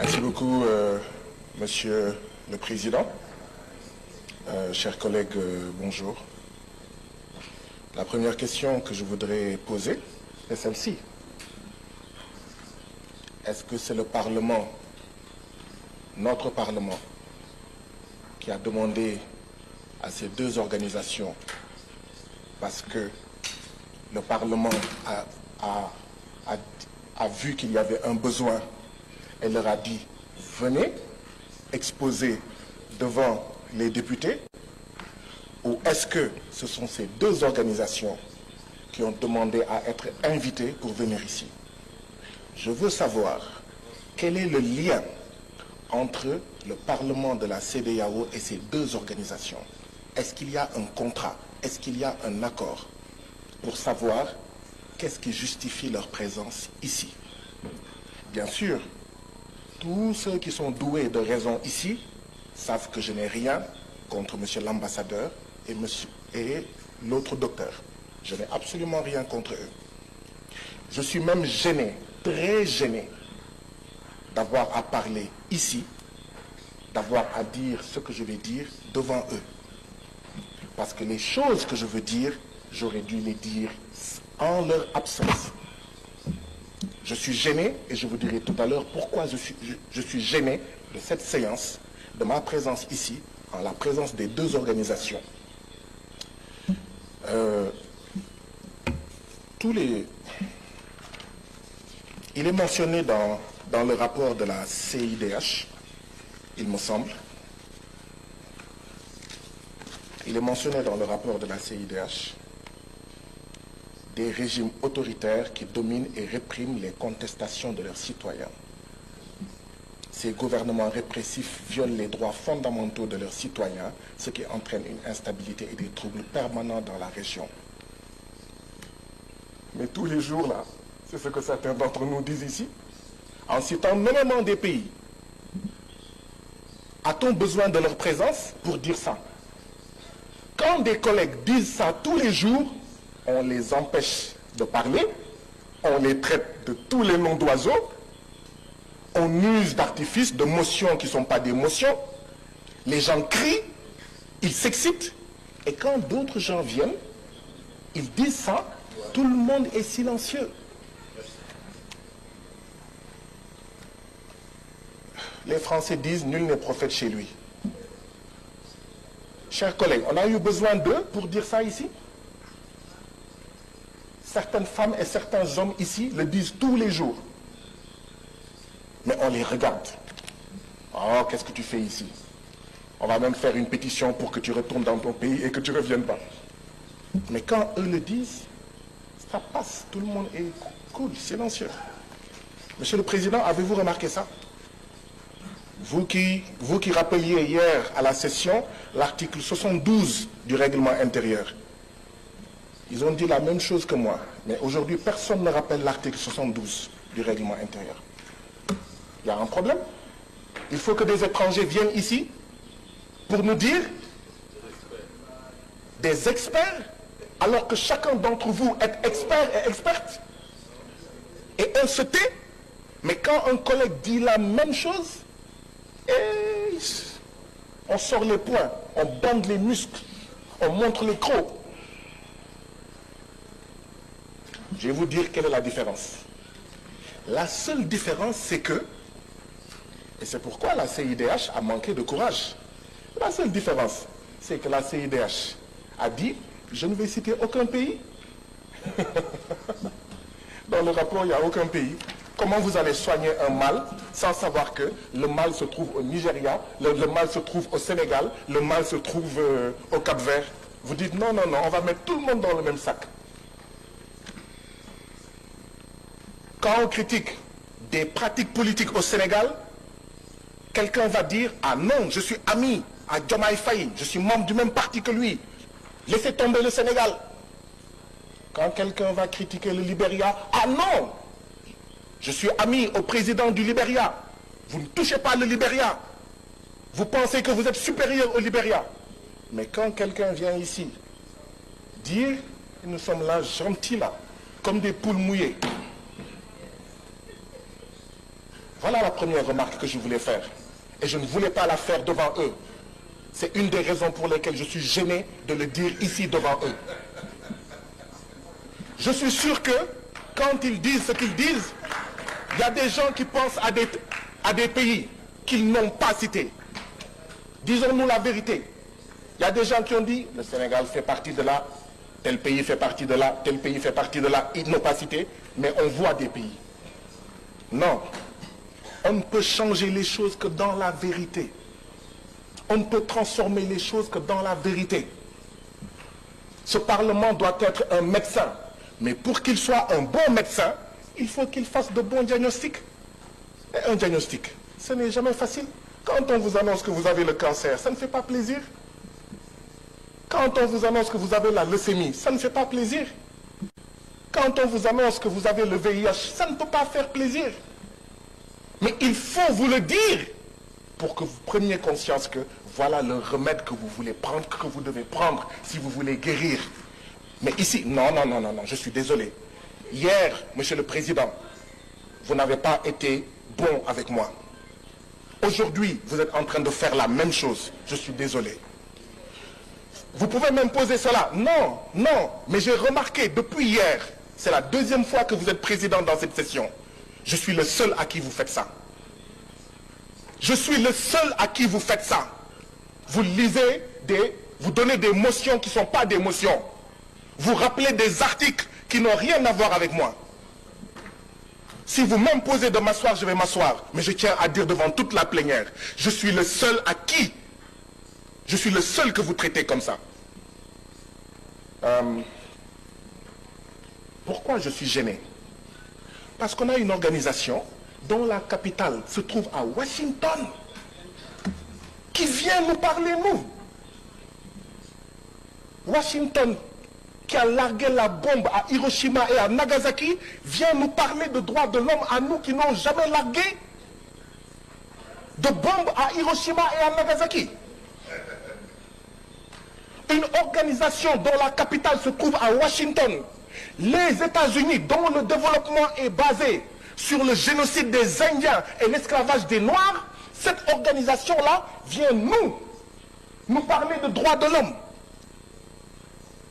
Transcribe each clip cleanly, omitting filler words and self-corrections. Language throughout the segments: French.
Merci beaucoup, Monsieur le Président. Chers collègues, bonjour. La première question que je voudrais poser est celle-ci. Est-ce que c'est le Parlement, notre Parlement, qui a demandé à ces deux organisations, parce que le Parlement a vu qu'il y avait un besoin et leur a dit « venez exposer devant les députés » ou est-ce que ce sont ces deux organisations qui ont demandé à être invitées pour venir ici? Je veux savoir quel est le lien entre le Parlement de la CEDEAO et ces deux organisations. Est-ce qu'il y a un contrat? Est-ce qu'il y a un accord pour savoir qu'est-ce qui justifie leur présence ici? Bien sûr, tous ceux qui sont doués de raison ici savent que je n'ai rien contre monsieur l'ambassadeur et l'autre docteur. Je n'ai absolument rien contre eux. Je suis même gêné, très gêné, d'avoir à parler ici, d'avoir à dire ce que je vais dire devant eux. Parce que les choses que je veux dire, j'aurais dû les dire en leur absence. Je suis gêné, et je vous dirai tout à l'heure pourquoi je suis gêné de cette séance, de ma présence ici, en la présence des deux organisations. Il est mentionné dans le rapport de la CIDH, il me semble. Il est mentionné dans le rapport de la CIDH des régimes autoritaires qui dominent et répriment les contestations de leurs citoyens. Ces gouvernements répressifs violent les droits fondamentaux de leurs citoyens, ce qui entraîne une instabilité et des troubles permanents dans la région. Mais tous les jours, là, c'est ce que certains d'entre nous disent ici, en citant nommément des pays. A-t-on besoin de leur présence pour dire ça? Quand des collègues disent ça tous les jours, on les empêche de parler, on les traite de tous les noms d'oiseaux, on use d'artifices, de motions qui ne sont pas des motions, les gens crient, ils s'excitent, et quand d'autres gens viennent, ils disent ça, tout le monde est silencieux. Les Français disent « nul n'est prophète chez lui ». Chers collègues, on a eu besoin d'eux pour dire ça ici? Certaines femmes et certains hommes ici le disent tous les jours. Mais on les regarde. Oh, qu'est-ce que tu fais ici? On va même faire une pétition pour que tu retournes dans ton pays et que tu ne reviennes pas. Mais quand eux le disent, ça passe. Tout le monde est cool, silencieux. Monsieur le Président, avez-vous remarqué ça? Vous qui rappeliez hier à la session l'article 72 du règlement intérieur. Ils ont dit la même chose que moi. Mais aujourd'hui, personne ne rappelle l'article 72 du règlement intérieur. Il y a un problème. Il faut que des étrangers viennent ici pour nous dire des experts, alors que chacun d'entre vous est expert et experte. Et on se tait. Mais quand un collègue dit la même chose, on sort les poings, on bande les muscles, on montre les crocs. Je vais vous dire quelle est la différence. La seule différence, c'est que, et c'est pourquoi la CIDH a manqué de courage, la seule différence, c'est que la CIDH a dit, je ne vais citer aucun pays. Dans le rapport, il n'y a aucun pays. Comment vous allez soigner un mal sans savoir que le mal se trouve au Nigeria, le mal se trouve au Sénégal, le mal se trouve au Cap-Vert? Vous dites non, non, non, on va mettre tout le monde dans le même sac. Quand on critique des pratiques politiques au Sénégal, quelqu'un va dire « Ah non, je suis ami à Diomaye Faye, je suis membre du même parti que lui. Laissez tomber le Sénégal. » Quand quelqu'un va critiquer le Libéria, « Ah non, je suis ami au président du Libéria. Vous ne touchez pas le Libéria. Vous pensez que vous êtes supérieur au Libéria. » Mais quand quelqu'un vient ici dire que nous sommes là gentils là, comme des poules mouillées, Voilà la première remarque que je voulais faire. Et je ne voulais pas la faire devant eux. C'est une des raisons pour lesquelles je suis gêné de le dire ici devant eux. Je suis sûr que quand ils disent ce qu'ils disent, il y a des gens qui pensent à des pays qu'ils n'ont pas cités. Disons-nous la vérité. Il y a des gens qui ont dit le Sénégal fait partie de là, tel pays fait partie de là, tel pays fait partie de là. Ils n'ont pas cité, mais on voit des pays. Non. On ne peut changer les choses que dans la vérité. On ne peut transformer les choses que dans la vérité. Ce Parlement doit être un médecin. Mais pour qu'il soit un bon médecin, il faut qu'il fasse de bons diagnostics. Et un diagnostic, ce n'est jamais facile. Quand on vous annonce que vous avez le cancer, ça ne fait pas plaisir. Quand on vous annonce que vous avez la leucémie, ça ne fait pas plaisir. Quand on vous annonce que vous avez le VIH, ça ne peut pas faire plaisir. Mais il faut vous le dire pour que vous preniez conscience que voilà le remède que vous voulez prendre, que vous devez prendre si vous voulez guérir. Mais ici, non, je suis désolé. Hier, Monsieur le Président, vous n'avez pas été bon avec moi. Aujourd'hui, vous êtes en train de faire la même chose. Je suis désolé. Vous pouvez m'imposer cela. Non, mais j'ai remarqué depuis hier, c'est la deuxième fois que vous êtes président dans cette session. Je suis le seul à qui vous faites ça. Je suis le seul à qui vous faites ça. Vous lisez vous donnez des motions qui ne sont pas des motions. Vous rappelez des articles qui n'ont rien à voir avec moi. Si vous m'imposez de m'asseoir, je vais m'asseoir. Mais je tiens à dire devant toute la plénière, je suis le seul à qui? Je suis le seul que vous traitez comme ça. Pourquoi je suis gêné? Parce qu'on a une organisation dont la capitale se trouve à Washington, qui vient nous parler, nous. Washington, qui a largué la bombe à Hiroshima et à Nagasaki, vient nous parler de droits de l'homme à nous qui n'ont jamais largué de bombe à Hiroshima et à Nagasaki. Une organisation dont la capitale se trouve à Washington, les États-Unis, dont le développement est basé sur le génocide des Indiens et l'esclavage des Noirs, cette organisation-là vient nous parler de droits de l'homme.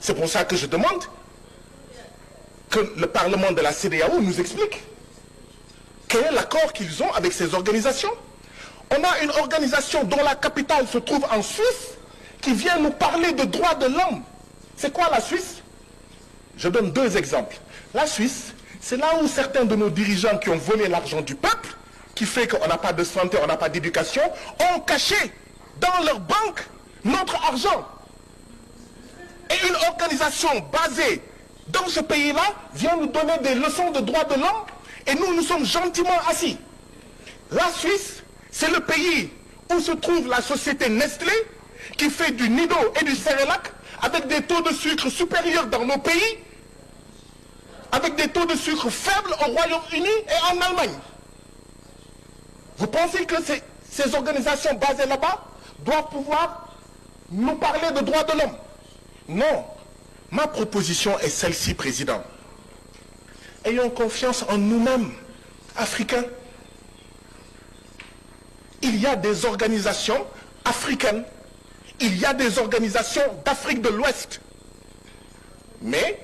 C'est pour ça que je demande que le Parlement de la CEDEAO nous explique quel est l'accord qu'ils ont avec ces organisations. On a une organisation dont la capitale se trouve en Suisse qui vient nous parler de droits de l'homme. C'est quoi la Suisse? Je donne deux exemples. La Suisse, c'est là où certains de nos dirigeants qui ont volé l'argent du peuple, qui fait qu'on n'a pas de santé, on n'a pas d'éducation, ont caché dans leur banque notre argent. Et une organisation basée dans ce pays-là vient nous donner des leçons de droits de l'homme et nous sommes gentiment assis. La Suisse, c'est le pays où se trouve la société Nestlé qui fait du Nido et du Cerelac avec des taux de sucre supérieurs dans nos pays, avec des taux de sucre faibles au Royaume-Uni et en Allemagne. Vous pensez que ces organisations basées là-bas doivent pouvoir nous parler de droits de l'homme? Non. Ma proposition est celle-ci, Président. Ayons confiance en nous-mêmes, Africains. Il y a des organisations africaines. Il y a des organisations d'Afrique de l'Ouest. Mais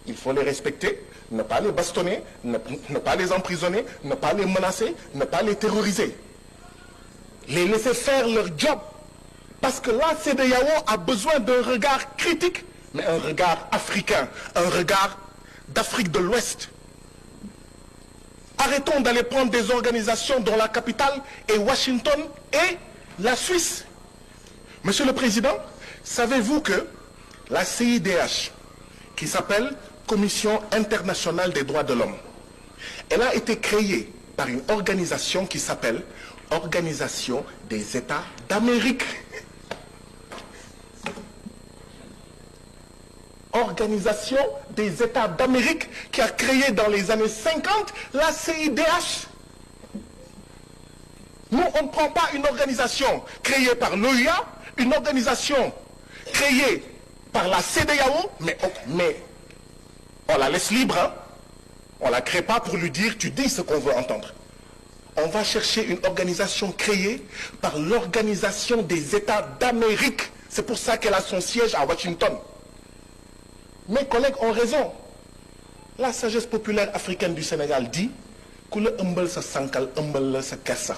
il faut les respecter, ne pas les bastonner, ne pas les emprisonner, ne pas les menacer, ne pas les terroriser. Les laisser faire leur job. Parce que la CEDEAO a besoin d'un regard critique, mais un regard africain, un regard d'Afrique de l'Ouest. Arrêtons d'aller prendre des organisations dont la capitale est Washington et la Suisse. Monsieur le Président, savez-vous que la CIDH, qui s'appelle Commission internationale des droits de l'homme, elle a été créée par une organisation qui s'appelle Organisation des États d'Amérique. Organisation des États d'Amérique qui a créé dans les années 50 la CIDH. Nous, on ne prend pas une organisation créée par l'OUA, une organisation créée par la CEDEAO, mais on la laisse libre. Hein? On ne la crée pas pour lui dire, tu dis ce qu'on veut entendre. On va chercher une organisation créée par l'Organisation des États d'Amérique. C'est pour ça qu'elle a son siège à Washington. Mes collègues ont raison. La sagesse populaire africaine du Sénégal dit que le humbel sa sankal, humbel sa kassa.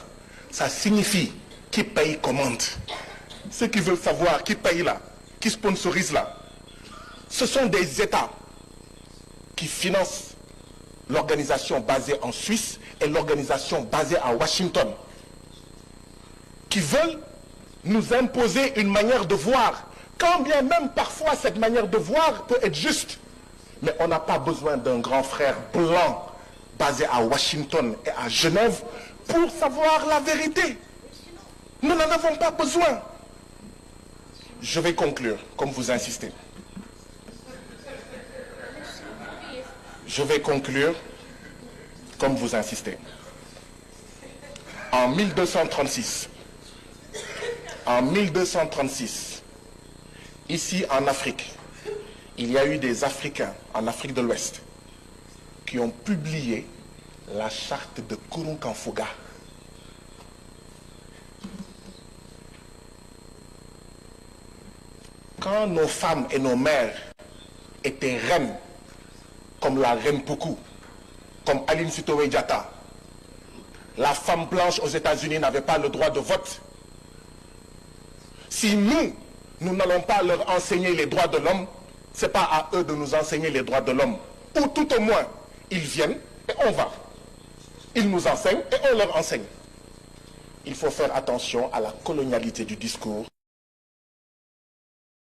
Ça signifie qui paye commande. Ceux qui veulent savoir qui paye là, qui sponsorise là, ce sont des États qui financent l'organisation basée en Suisse et l'organisation basée à Washington, qui veulent nous imposer une manière de voir, quand bien même parfois cette manière de voir peut être juste. Mais on n'a pas besoin d'un grand frère blanc basé à Washington et à Genève pour savoir la vérité. Nous n'en avons pas besoin. Je vais conclure, comme vous insistez. Je vais conclure, comme vous insistez. En 1236, ici en Afrique, il y a eu des Africains en Afrique de l'Ouest qui ont publié la charte de Kurunkanfuga. Quand nos femmes et nos mères étaient reines, comme la reine Poukou, comme Aline Sitoé Diatta, la femme blanche aux États-Unis n'avait pas le droit de vote. Si nous n'allons pas leur enseigner les droits de l'homme, ce n'est pas à eux de nous enseigner les droits de l'homme. Ou tout au moins, ils viennent et on va. Ils nous enseignent et on leur enseigne. Il faut faire attention à la colonialité du discours